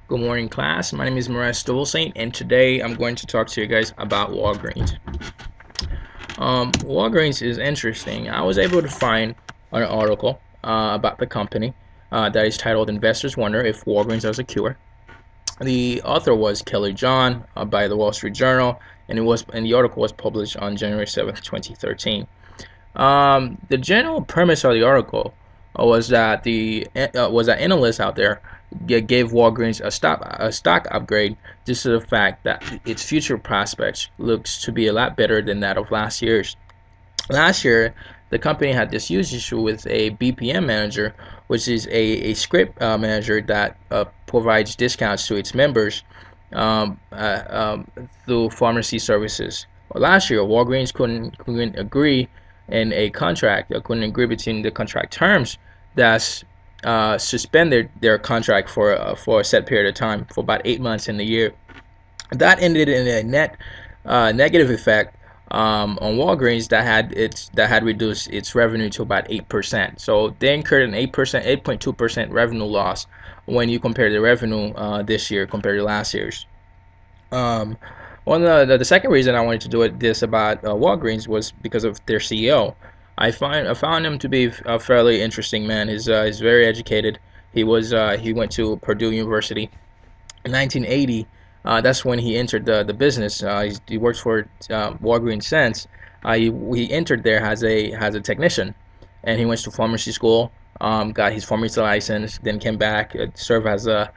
Good morning, class. My name is Marais Saint, and today I'm going to talk to you guys about Walgreens. Walgreens is interesting. I was able to find an article about the company that is titled "Investors Wonder If Walgreens Has a Cure." The author was Kelly John by the Wall Street Journal, and the article was published on January 7th, 2013. The general premise of the article was that analysts out there gave Walgreens a stock upgrade due to the fact that its future prospects looks to be a lot better than that of last year's. Last year, the company had this huge issue with a BPM manager, which is a script manager that provides discounts to its members um, uh, um, through pharmacy services. Well, last year, Walgreens couldn't agree in a contract, couldn't agree between the contract terms that suspend their contract for a set period of time for about 8 months in the year. That ended in a net negative effect on Walgreens that had reduced its revenue to about 8%. So they incurred an 8.2% revenue loss when you compare the revenue this year compared to last year's. Um, One of the second reason I wanted to do this about Walgreens was because of their CEO. I found him to be a fairly interesting man. He's very educated. He went to Purdue University in 1980. That's when he entered the business. He worked for Walgreens since. He entered there as a technician, and he went to pharmacy school. Got his pharmacy license, then came back, served as a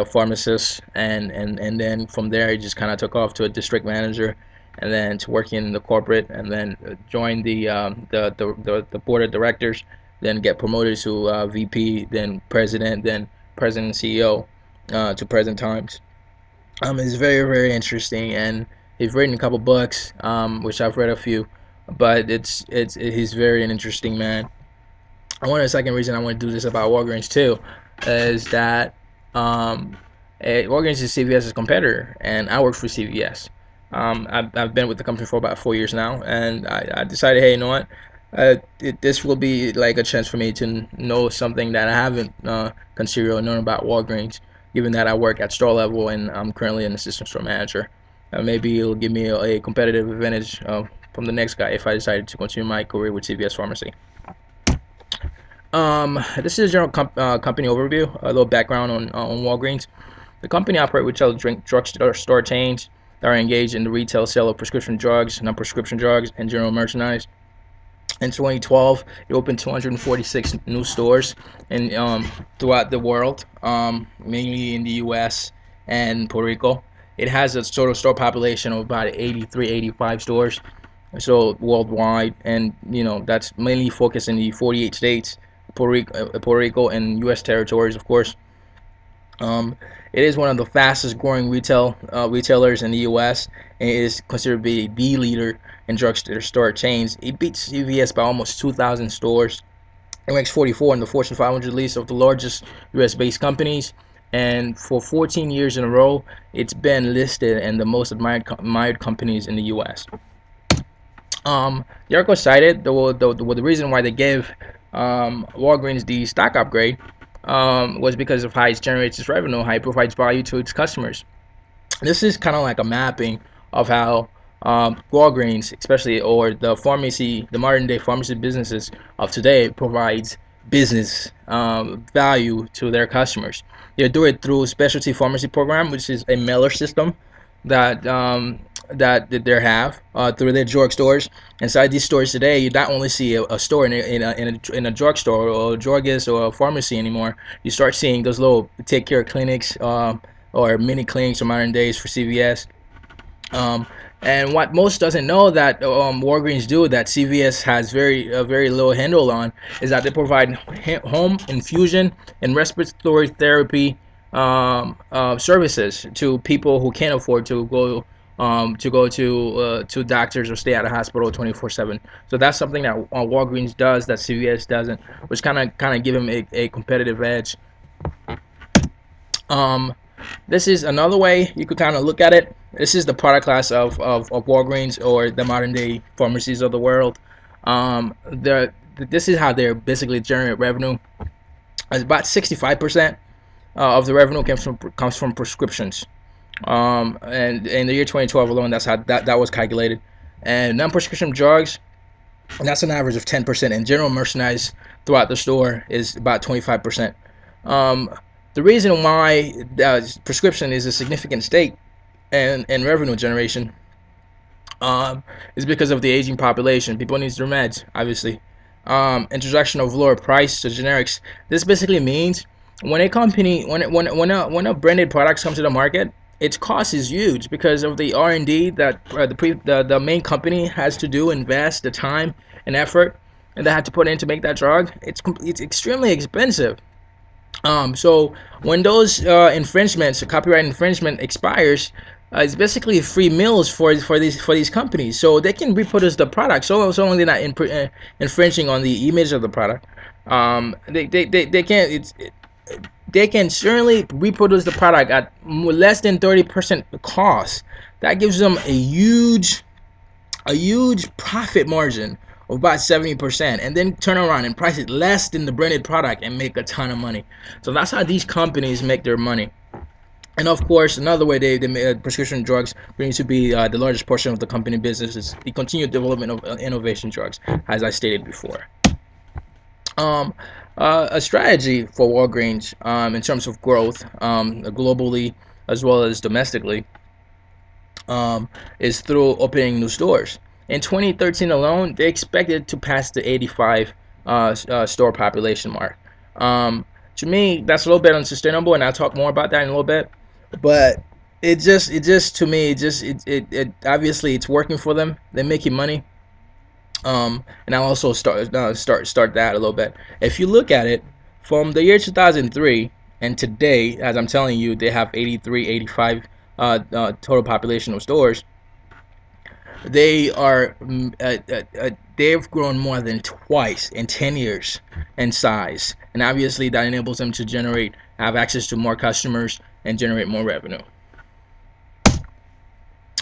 pharmacist, and then from there he just kind of took off to a district manager, and then to working in the corporate, and then joined the board of directors, then get promoted to VP, then president, and CEO to present times. It's very interesting, and he's written a couple books, which I've read a few, but he's very an interesting man. One of the second reason I want to do this about Walgreens too is that um, Walgreens is CVS's competitor, and I work for CVS. I've been with the company for about 4 years now, and I decided, hey, you know what? This will be like a chance for me to know something that I haven't considered or known about Walgreens, given that I work at store level and I'm currently an assistant store manager. Maybe it'll give me a competitive advantage from the next guy if I decided to continue my career with CVS Pharmacy. This is a general company overview, a little background on Walgreens. The company operates retail drugstore chains that are engaged in the retail sale of prescription drugs, non-prescription drugs, and general merchandise. In 2012, it opened 246 new stores throughout the world, mainly in the U.S. and Puerto Rico. It has a total store population of about 83, 85 stores, so worldwide, and that's mainly focused in the 48 states, Puerto Rico, and U.S. territories, of course. Um, it is one of the fastest growing retailers in the U.S. and it is considered to be the leader in drugstore chains. It beats CVS by almost 2,000 stores. It ranks 44 in the Fortune 500 list of the largest U.S. based companies. And for 14 years in a row, it's been listed in the most admired companies in the U.S. The article cited the reason why they gave Walgreens the stock upgrade was because of how it generates its revenue, how it provides value to its customers. This is kind of like a mapping of how Walgreens, especially, or the modern day pharmacy businesses of today, provides business value to their customers. They do it through specialty pharmacy program, which is a mailer system that that they have through their drugstores. Inside these stores today, you not only see a store in a drugstore or a druggist or a pharmacy anymore. You start seeing those little take care clinics or mini clinics from modern days for CVS. Um, and what most doesn't know that Walgreens do that CVS has very little handle on is that they provide home infusion and respiratory therapy services to people who can't afford to doctors or stay at a hospital 24/7. So that's something that Walgreens does that CVS doesn't, which kind of give them a competitive edge. Um, this is another way you could kind of look at it. This is the product class of Walgreens or the modern day pharmacies of the world. This is how they're basically generate revenue. It's about 65%. of the revenue comes from prescriptions. And in the year 2012 alone, that's how that was calculated. And non-prescription drugs, and that's an average of 10%. And general merchandise throughout the store is about 25%. Um, the reason why prescription is a significant stake in revenue generation is because of the aging population. People need their meds, obviously. Introduction of lower price to generics. This basically means when a company, when a branded product comes to the market, its cost is huge because of the R&D that the main company has to do, invest the time and effort, and they have to put in to make that drug. It's extremely expensive. So when those infringements, copyright infringement expires, it's basically free meals for these companies, so they can reproduce the product. So only not infringing on the image of the product. They can they can certainly reproduce the product at less than 30% cost. That gives them a huge profit margin of about 70%, and then turn around and price it less than the branded product and make a ton of money. So that's how these companies make their money. And of course, another way they make prescription drugs brings to be the largest portion of the company business is the continued development of innovation drugs, as I stated before. Um, a strategy for Walgreens in terms of growth globally as well as domestically is through opening new stores. In 2013 alone, they expected to pass the 85 store population mark. Um, to me, that's a little bit unsustainable, and I'll talk more about that in a little bit. But it just to me, it obviously it's working for them. They're making money. And I'll also start that a little bit. If you look at it from the year 2003 and today, as I'm telling you, they have 83, 85 total population of stores. They are they've grown more than twice in 10 years in size, and obviously that enables them to have access to more customers and generate more revenue.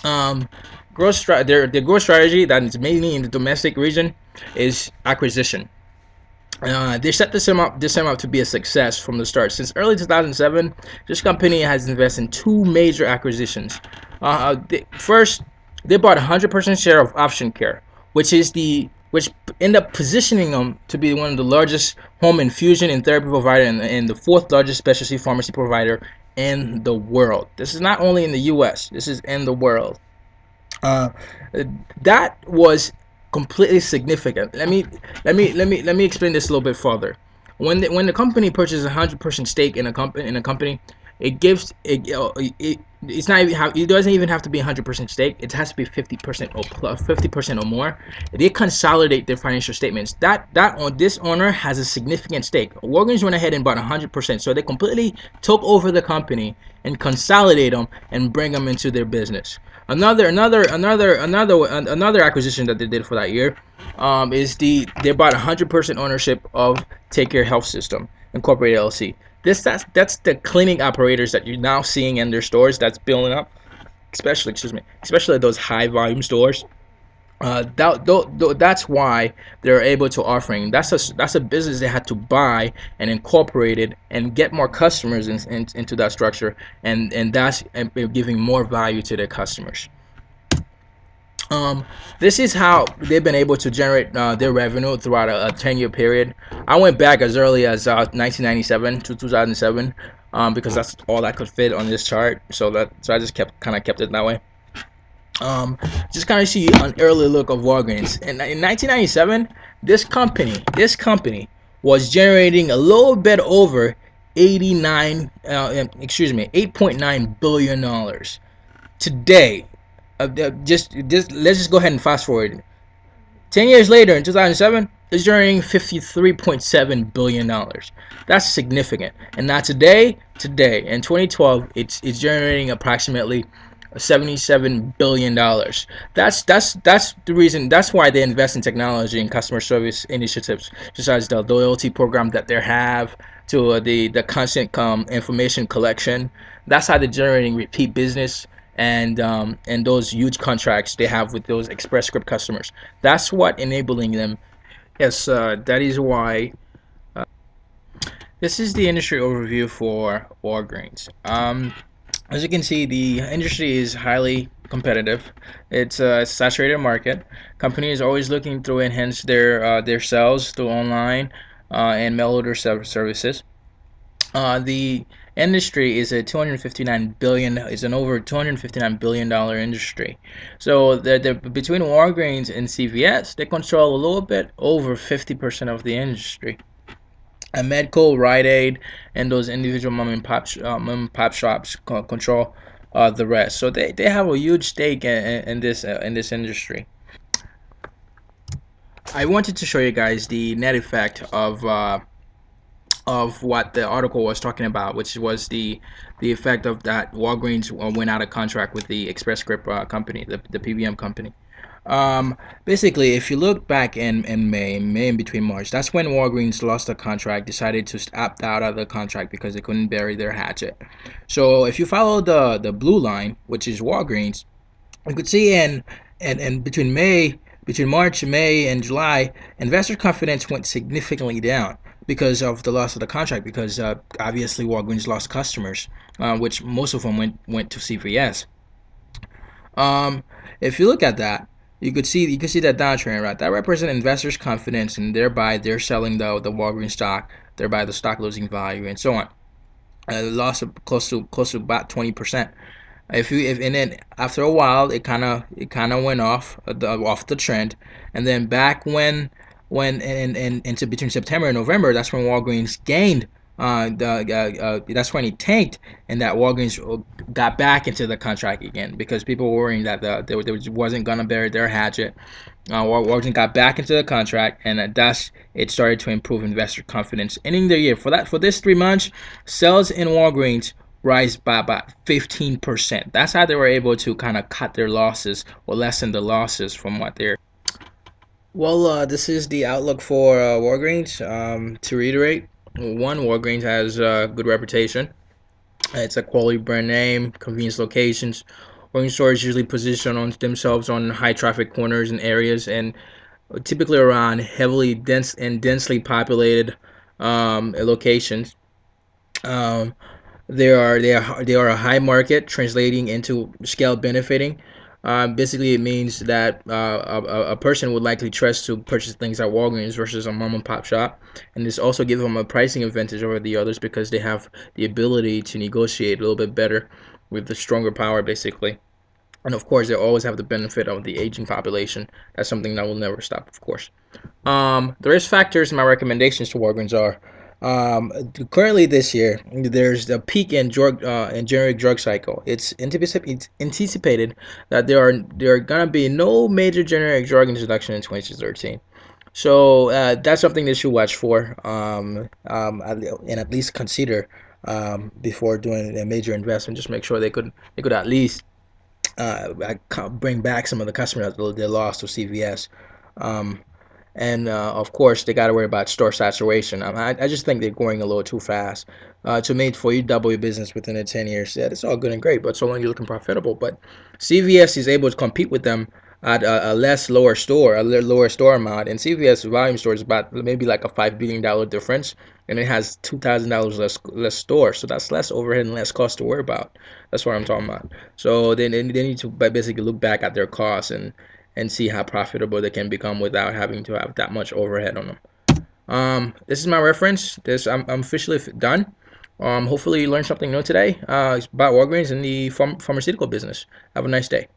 Um, their growth strategy that is mainly in the domestic region is acquisition. They set this time up to be a success from the start. Since early 2007, this company has invested in two major acquisitions. First, they bought 100% share of Option Care, which ended up positioning them to be one of the largest home infusion and therapy provider and the fourth largest specialty pharmacy provider in the world. This is not only in the U.S. This is in the world. Uh, that was completely significant. Let me explain this a little bit further. When the company purchases 100% stake in a company, it gives it's not even it doesn't even have to be 100% stake. It has to be 50% or plus 50% or more. They consolidate their financial statements. This owner has a significant stake. Walgreens went ahead and bought 100%, so they completely took over the company and consolidate them and bring them into their business. Another acquisition that they did for that year is they bought 100% ownership of Take Care Health System Incorporated LLC. That's the cleaning operators that you're now seeing in their stores that's building up, especially those high volume stores. That's why they're able to offering. That's a business they had to buy and incorporate it and get more customers into that structure, and that's giving more value to their customers. This is how they've been able to generate their revenue throughout a 10-year period. I went back as early as 1997 to 2007 because that's all I could fit on this chart. So I just kept it that way. Just kind of see an early look of Walgreens. In 1997, this company was generating a little bit over 8.9 billion dollars. Today, let's just go ahead and fast forward. 10 years later, in 2007, it's generating $53.7 billion. That's significant. And now today, in 2012, it's generating approximately $77 billion. That's the reason. That's why they invest in technology and customer service initiatives, such as the loyalty program that they have, to the constant information collection. That's how they're generating repeat business and those huge contracts they have with those Express Script customers. That's what enabling them. Yes, that is why This is the industry overview for Walgreens. As you can see, the industry is highly competitive. It's a saturated market. Companies are always looking to enhance their sales through online and mail order services. The industry is a 259 billion is an over 259 billion dollar industry. So the between Walgreens and CVS, they control a little bit over 50% of the industry. And Medco, Rite Aid, and those individual mom and pop shops control the rest. So they have a huge stake in this industry. I wanted to show you guys the net effect of what the article was talking about, which was the effect of that Walgreens went out of contract with the Express Script company, the PBM company. Basically, if you look back in May in between March, that's when Walgreens lost the contract, decided to opt out of the contract because they couldn't bury their hatchet. So if you follow the blue line, which is Walgreens, you could see in between March, May, and July, investor confidence went significantly down because of the loss of the contract. Because obviously Walgreens lost customers, which most of them went to CVS. Um, if you look at that, you could see that downtrend, right? That represents investors' confidence, and thereby they're selling the Walgreens stock, thereby the stock losing value, and so on. Loss of close to about 20%. If and then after a while it kind of went off the trend, and then back when and into between September and November, that's when Walgreens gained. That's when he tanked, and that Walgreens got back into the contract again because people were worrying that they wasn't gonna bury their hatchet. Walgreens got back into the contract, and thus it started to improve investor confidence. Ending the year for this 3 months, sales in Walgreens rise by about 15%. That's how they were able to kind of cut their losses or lessen the losses from what they're. Well, this is the outlook for Walgreens. To reiterate, one, Walgreens has a good reputation. It's a quality brand name, convenience locations. Walgreens stores usually position on themselves on high traffic corners and areas, and typically around heavily densely populated locations. Um, they are a high market, translating into scale benefiting. Basically, it means that a person would likely trust to purchase things at Walgreens versus a mom and pop shop, and this also gives them a pricing advantage over the others because they have the ability to negotiate a little bit better with the stronger power, basically. And of course, they always have the benefit of the aging population. That's something that will never stop, of course. The risk factors and my recommendations to Walgreens are currently this year there's a peak in generic drug cycle. It's anticipated that there are gonna be no major generic drug introduction in 2013. So that's something they should watch for, and at least consider before doing a major investment. Just make sure they could at least bring back some of the customers that they lost to CVS. Um, and of course, they got to worry about store saturation. I just think they're going a little too fast. To me, for you to double your business within the 10 years, yeah, that's all good and great, but so long you're looking profitable. But CVS is able to compete with them at a lower store amount. And CVS volume store is about maybe like a $5 billion difference, and it has $2,000 less store. So that's less overhead and less cost to worry about. That's what I'm talking about. So they need to basically look back at their costs and see how profitable they can become without having to have that much overhead on them. This is my reference. I'm officially done. Hopefully you learned something new today about Walgreens and the pharmaceutical business. Have a nice day.